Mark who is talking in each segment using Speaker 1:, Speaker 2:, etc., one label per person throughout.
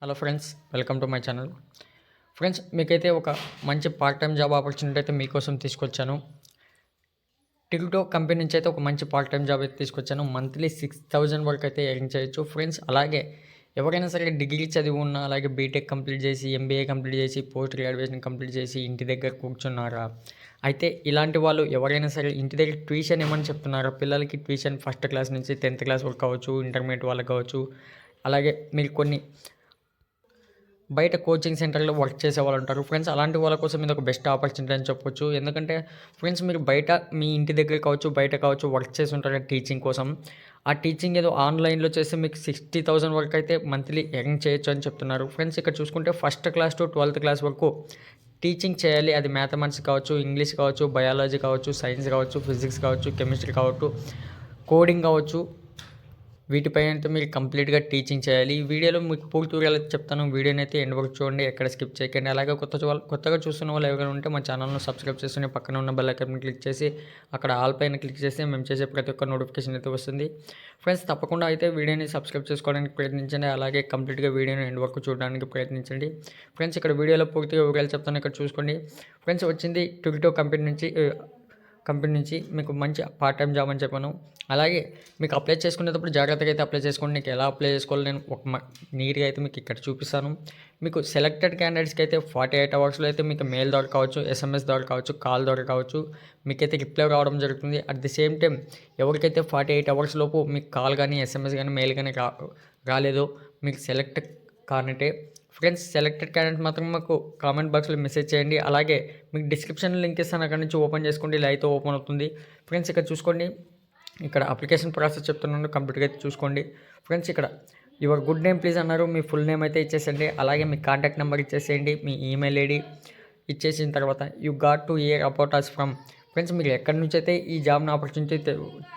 Speaker 1: Hello friends, welcome to my channel. Friends, మీకైతే ఒక మంచి పార్ట్ టైం జాబ్ ఆపర్చునిటీ అయితే మీకోసం తీసుకొచ్చాను. టిల్టో కంపెనీ నుంచి అయితే ఒక మంచి పార్ట్ టైం జాబ్ అయితే తీసుకొచ్చాను. మంత్లీ 6,000 వరకు అయితే ఎర్న్ చేయొచ్చు ఫ్రెండ్స్. అలాగే ఎవరైనా సరే డిగ్రీ చదివి ఉన్నా, అలాగే బీటెక్ కంప్లీట్ చేసి, ఎంబీఏ కంప్లీట్ చేసి, పోస్ట్ గ్రాడ్యుయేషన్ కంప్లీట్ చేసి ఇంటి దగ్గర కూర్చున్నారా? అయితే ఇలాంటి వాళ్ళు ఎవరైనా సరే ఇంటి దగ్గర ట్యూషన్ ఏమని చెప్తున్నారా? పిల్లలకి ట్యూషన్ ఫస్ట్ క్లాస్ నుంచి 10th క్లాస్ వరకు కావచ్చు, ఇంటర్మీడియట్ వాళ్ళకి కావచ్చు. అలాగే మీరు కొన్ని బయట కోచింగ్ సెంటర్లో వర్క్ చేసే వాళ్ళు ఉంటారు ఫ్రెండ్స్. అలాంటి వాళ్ళ కోసం ఇది ఒక బెస్ట్ ఆపర్చునిటీ అని చెప్పొచ్చు. ఎందుకంటే ఫ్రెండ్స్, మీరు బయట మీ ఇంటి దగ్గర కావచ్చు, బయట కావచ్చు వర్క్ చేసి ఉంటారు టీచింగ్ కోసం. ఆ టీచింగ్ ఏదో ఆన్లైన్లో చేస్తే మీకు 60,000 వరకు అయితే మంత్లీ ఎర్న్ చేయొచ్చు అని చెప్తున్నారు ఫ్రెండ్స్. ఇక్కడ చూసుకుంటే first class to 12th class వరకు టీచింగ్ చేయాలి. అది మ్యాథమెటిక్స్ కావచ్చు, ఇంగ్లీష్ కావచ్చు, బయాలజీ కావచ్చు, సైన్స్ కావచ్చు, ఫిజిక్స్ కావచ్చు, కెమిస్ట్రీ కావచ్చు, కోడింగ్ కావచ్చు. వీటిపై అయితే మీరు కంప్లీట్గా టీచింగ్ చేయాలి. ఈ వీడియోలో మీకు పూర్తి వివరాలు చెప్తాను. వీడియోని అయితే ఎండ్ వరకు చూడండి, ఎక్కడ స్కిప్ చేయకండి. అలాగే కొత్తగా చూస్తున్న వాళ్ళు ఎవరైనా ఉంటే మా ఛానల్ను సబ్స్క్రైబ్ చేసుకుని పక్కన ఉన్న బెల్ ఐకాన్ క్లిక్ చేసి అక్కడ ఆల్ పైన క్లిక్ చేస్తే మేము చేసే ప్రతి ఒక్క నోటిఫికేషన్ అయితే వస్తుంది ఫ్రెండ్స్. తప్పకుండా అయితే వీడియోని సబ్స్క్రైబ్ చేసుకోవడానికి ప్రయత్నించండి. అలాగే కంప్లీట్గా వీడియోని ఎండ్ వరకు చూడడానికి ప్రయత్నించండి ఫ్రెండ్స్. ఇక్కడ వీడియోలో పూర్తిగా వివరాలు చెప్తాను, ఇక్కడ చూసుకోండి ఫ్రెండ్స్. వచ్చింది టిల్టో కంపెనీ నుంచి మీకు మంచి పార్ట్ టైం జాబ్ అని చెప్పాను. అలాగే మీకు అప్లై చేసుకునేటప్పుడు జాగ్రత్తగా అయితే అప్లై చేసుకోండి. నీకు ఎలా అప్లై చేసుకోవాలి నేను ఒక నీట్గా అయితే మీకు ఇక్కడ చూపిస్తాను. మీకు సెలెక్టెడ్ క్యాండిడేట్స్కి అయితే 48 అవర్స్లో అయితే మీకు మెయిల్ ద్వారా కావచ్చు, ఎస్ఎంఎస్ ద్వారా కావచ్చు, కాల్ ద్వారా కావచ్చు మీకైతే రిప్లై రావడం జరుగుతుంది. అట్ ది సేమ్ టైం ఎవరికైతే 48 అవర్స్ లోపు మీకు కాల్ కానీ, ఎస్ఎంఎస్ కానీ, మెయిల్ కానీ రాలేదో మీకు సెలెక్ట్ కానంటే ఫ్రెండ్స్, సెలెక్టెడ్ క్యాండిడేట్ మాత్రం మాకు కామెంట్ బాక్స్లో మెసేజ్ చేయండి. అలాగే మీకు డిస్క్రిప్షన్లో లింక్ ఇస్తాను, అక్కడ నుంచి ఓపెన్ చేసుకోండి. ఇలా అయితే ఓపెన్ అవుతుంది ఫ్రెండ్స్. ఇక్కడ చూసుకోండి, ఇక్కడ అప్లికేషన్ ప్రాసెస్ చెప్తున్నాను, కంప్లీట్గా అయితే చూసుకోండి ఫ్రెండ్స్. ఇక్కడ యువర్ గుడ్ నేమ్ ప్లీజ్ అన్నారు, మీ ఫుల్ నేమ్ అయితే ఇచ్చేసేయండి. అలాగే మీ కాంటాక్ట్ నెంబర్ ఇచ్చేసేయండి, మీ ఈమెయిల్ ఐడి ఇచ్చేసిన తర్వాత you got to hear about us from. Friends, మీరు ఎక్కడి నుంచి అయితే ఈ జాబ్ని ఆపర్చునిటీ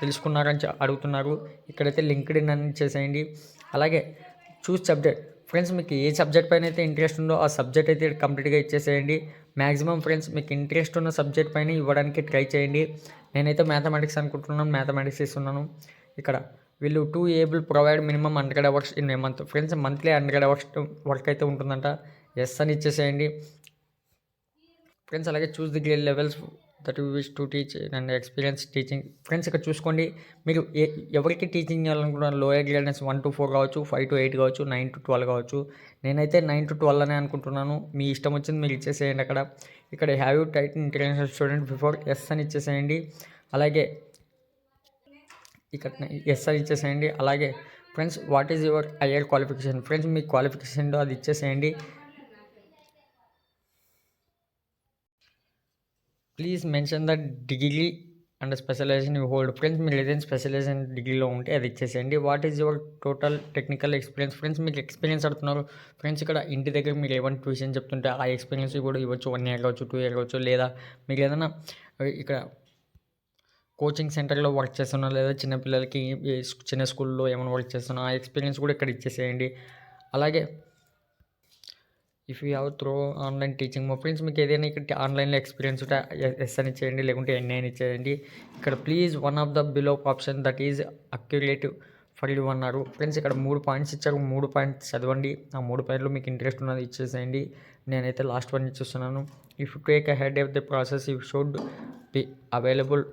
Speaker 1: తెలుసుకున్నారని అడుగుతున్నారు. ఇక్కడైతే లింక్డ్ఇన్ అని ఇచ్చేసేయండి. అలాగే చూస్ సబ్జెక్ట్ ఫ్రెండ్స్, మీకు ఏ సబ్జెక్ట్ పైన అయితే ఇంట్రెస్ట్ ఉందో ఆ సబ్జెక్ట్ అయితే కంప్లీట్గా ఇచ్చేసేయండి. మ్యాక్సిమం ఫ్రెండ్స్ మీకు ఇంట్రెస్ట్ ఉన్న సబ్జెక్ట్ పైన ఇవ్వడానికి ట్రై చేయండి. నేనైతే మ్యాథమెటిక్స్ అనుకుంటున్నాను, మ్యాథమెటిక్స్ ఇస్తున్నాను. ఇక్కడ వీళ్ళు 2 able provide minimum 100 hours in a month. Friends, monthly 100 hours work అయితే ఉంటుందంట. ఎస్ అని ఇచ్చేసేయండి ఫ్రెండ్స్. అలాగే choose the grade levels that you wish to teach and experience teaching. Friends, ఇక్కడ చూసుకోండి, మీరు ఎవరికి టీచింగ్ చేయాలనుకుంటున్నారు. లోయర్ గ్రేడ్నెస్ 1 to 4 కావచ్చు, 5 to 8 కావచ్చు, 9 to 12 కావచ్చు. నేనైతే 9 to 12 అనే అనుకుంటున్నాను. మీ ఇష్టం వచ్చింది మీరు ఇచ్చేసేయండి. ఇక్కడ have you tight international student before, yes అని ఇచ్చేసేయండి. అలాగే ఇక్కడ ఎస్ అని ఇచ్చేసేయండి. అలాగే friends, what is your higher qualification. Friends, మీ క్వాలిఫికేషన్లో అది ఇచ్చేసేయండి. Please mention the degree and specialisation you hold. Friends, మీరు ఏదైనా స్పెషలైజేషన్ డిగ్రీలో ఉంటే అది ఇచ్చేసేయండి. What is your total technical experience. Friends, మీకు ఎక్స్పీరియన్స్ అడుగుతున్నారు ఫ్రెండ్స్. ఇక్కడ ఇంటి దగ్గర మీరు ఏమైనా ట్యూషన్ చెప్తుంటే ఆ ఎక్స్పీరియన్స్ కూడా ఇవ్వచ్చు. 1 year కావచ్చు, 2 year కావచ్చు. లేదా మీరు ఏదైనా ఇక్కడ కోచింగ్ సెంటర్లో వర్క్ చేస్తున్నా, లేదా చిన్నపిల్లలకి చిన్న స్కూల్లో ఏమైనా వర్క్ చేస్తున్నా ఆ ఎక్స్పీరియన్స్ కూడా ఇక్కడ ఇచ్చేసేయండి. అలాగే if you have throw online teaching. మా ఫ్రెండ్స్, మీకు ఏదైనా ఇక్కడ ఆన్లైన్లో ఎక్స్పీరియన్స్ ఉంటే ఎస్ అని ఇచ్చేయండి, లేకుంటే ఎన్ అని ఇచ్చేయండి. ఇక్కడ please one of the below option that is accurate for you అన్నారు ఫ్రెండ్స్. ఇక్కడ 3 పాయింట్స్ ఇచ్చారు, 3 పాయింట్స్ చదవండి. ఆ 3 పాయింట్లు మీకు ఇంట్రెస్ట్ ఉన్నది ఇచ్చేసేయండి. నేనైతే లాస్ట్ వన్ ఇచ్చేస్తున్నాను. If you take a head of the process you should be available.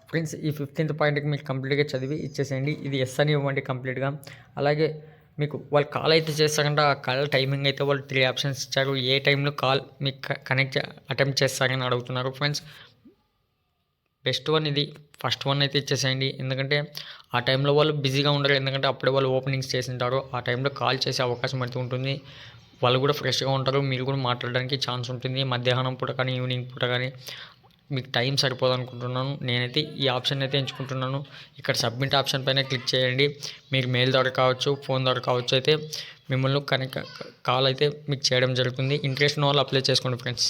Speaker 1: Friends, ఈ 15th పాయింట్కి మీకు కంప్లీట్గా చదివి ఇచ్చేసేయండి. ఇది ఎస్ అని ఇవ్వండి కంప్లీట్గా. అలాగే మీకు వాళ్ళు కాల్ అయితే చేస్తారంటే ఆ కాల్ టైమింగ్ అయితే వాళ్ళు 3 ఆప్షన్స్ ఇచ్చారు. ఏ టైంలో కాల్ మీకు అటెంప్ట్ చేస్తారని అడుగుతున్నారు ఫ్రెండ్స్. బెస్ట్ వన్ ఇది, ఫస్ట్ వన్ అయితే ఇచ్చేసేయండి. ఎందుకంటే ఆ టైంలో వాళ్ళు బిజీగా ఉండరు, ఎందుకంటే అప్పుడే వాళ్ళు ఓపెనింగ్స్ చేసింటారు. ఆ టైంలో కాల్ చేసే అవకాశం అయితే ఉంటుంది. వాళ్ళు కూడా ఫ్రెష్గా ఉంటారు, మీరు కూడా మాట్లాడడానికి ఛాన్స్ ఉంటుంది. మధ్యాహ్నం పూట కానీ, ఈవినింగ్ పూట కానీ మీకు టైం సరిపోదు అనుకుంటున్నాను. నేనైతే ఈ ఆప్షన్ అయితే ఎంచుకుంటున్నాను. ఇక్కడ సబ్మిట్ ఆప్షన్ పైన క్లిక్ చేయండి. మీరు మెయిల్ ద్వారా కావచ్చు, ఫోన్ ద్వారా కావచ్చు అయితే మిమ్మల్ని కాల్ అయితే మీకు చేయడం జరుగుతుంది. ఇంట్రెస్ట్ ఉన్న వాళ్ళు అప్లై చేసుకోండి ఫ్రెండ్స్.